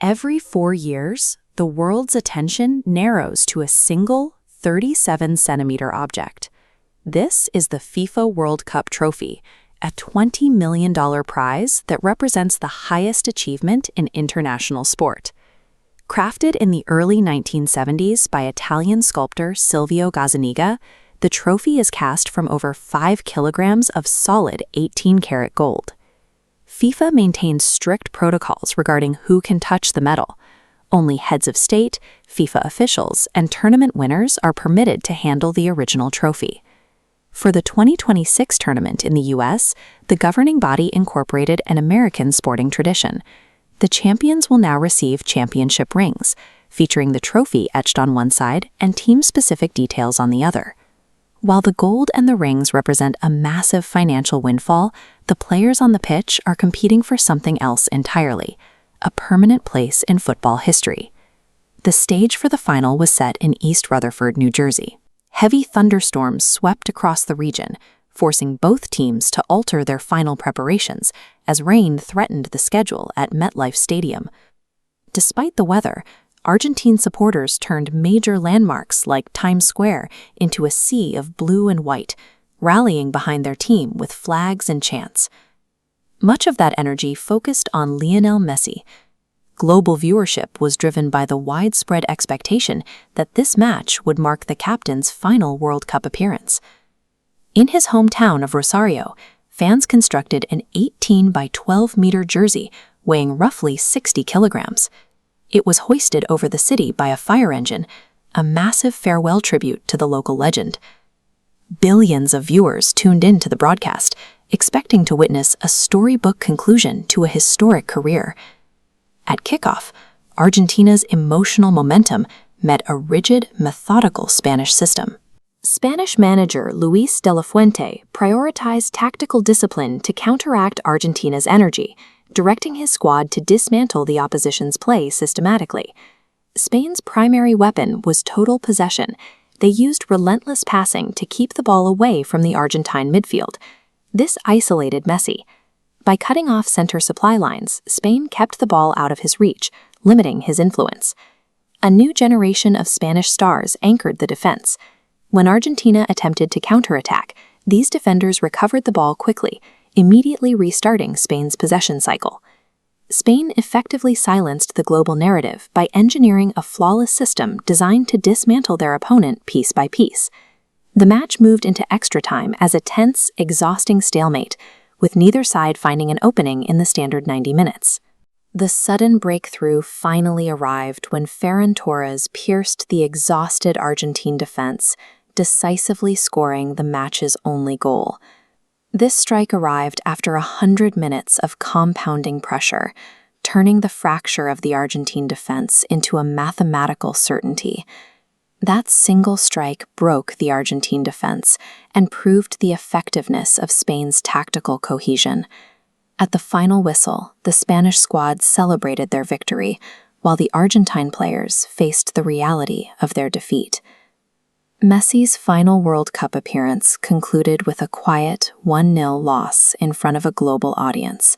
Every 4 years, the world's attention narrows to a single 37-centimeter object. This is the FIFA World Cup trophy, a $20 million prize that represents the highest achievement in international sport. Crafted in the early 1970s by Italian sculptor Silvio Gazzaniga, the trophy is cast from over 5 kilograms of solid 18-karat gold. FIFA maintains strict protocols regarding who can touch the medal. Only heads of state, FIFA officials, and tournament winners are permitted to handle the original trophy. For the 2026 tournament in the U.S., the governing body incorporated an American sporting tradition. The champions will now receive championship rings, featuring the trophy etched on one side and team-specific details on the other. While the gold and the rings represent a massive financial windfall, the players on the pitch are competing for something else entirely, a permanent place in football history. The stage for the final was set in East Rutherford, New Jersey. Heavy thunderstorms swept across the region, forcing both teams to alter their final preparations as rain threatened the schedule at MetLife Stadium. Despite the weather, Argentine supporters turned major landmarks like Times Square into a sea of blue and white, rallying behind their team with flags and chants. Much of that energy focused on Lionel Messi. Global viewership was driven by the widespread expectation that this match would mark the captain's final World Cup appearance. In his hometown of Rosario, fans constructed an 18 by 12-meter jersey weighing roughly 60 kilograms. It was hoisted over the city by a fire engine, a massive farewell tribute to the local legend. Billions of viewers tuned in to the broadcast, expecting to witness a storybook conclusion to a historic career. At kickoff, Argentina's emotional momentum met a rigid, methodical Spanish system. Spanish manager Luis de la Fuente prioritized tactical discipline to counteract Argentina's energy, directing his squad to dismantle the opposition's play systematically. Spain's primary weapon was total possession. They used relentless passing to keep the ball away from the Argentine midfield. This isolated Messi. By cutting off center supply lines, Spain kept the ball out of his reach, limiting his influence. A new generation of Spanish stars anchored the defense. When Argentina attempted to counterattack, these defenders recovered the ball quickly, immediately restarting Spain's possession cycle. Spain effectively silenced the global narrative by engineering a flawless system designed to dismantle their opponent piece by piece. The match moved into extra time as a tense, exhausting stalemate, with neither side finding an opening in the standard 90 minutes. The sudden breakthrough finally arrived when Ferran Torres pierced the exhausted Argentine defense, decisively scoring the match's only goal. This strike arrived after 100 minutes of compounding pressure, turning the fracture of the Argentine defense into a mathematical certainty. That single strike broke the Argentine defense and proved the effectiveness of Spain's tactical cohesion. At the final whistle, the Spanish squad celebrated their victory, while the Argentine players faced the reality of their defeat. Messi's final World Cup appearance concluded with a quiet 1-0 loss in front of a global audience.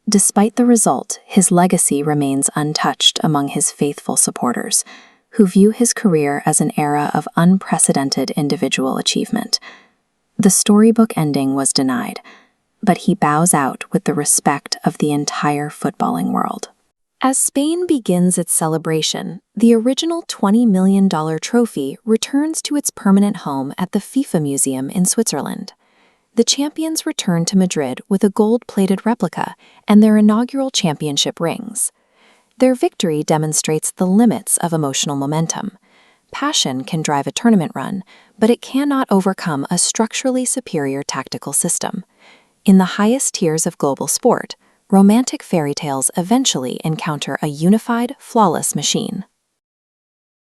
Despite the result, his legacy remains untouched among his faithful supporters, who view his career as an era of unprecedented individual achievement. The storybook ending was denied, but he bows out with the respect of the entire footballing world. As Spain begins its celebration, the original $20 million trophy returns to its permanent home at the FIFA Museum in Switzerland. The champions return to Madrid with a gold-plated replica and their inaugural championship rings. Their victory demonstrates the limits of emotional momentum. Passion can drive a tournament run, but it cannot overcome a structurally superior tactical system. In the highest tiers of global sport, romantic fairy tales eventually encounter a unified, flawless machine.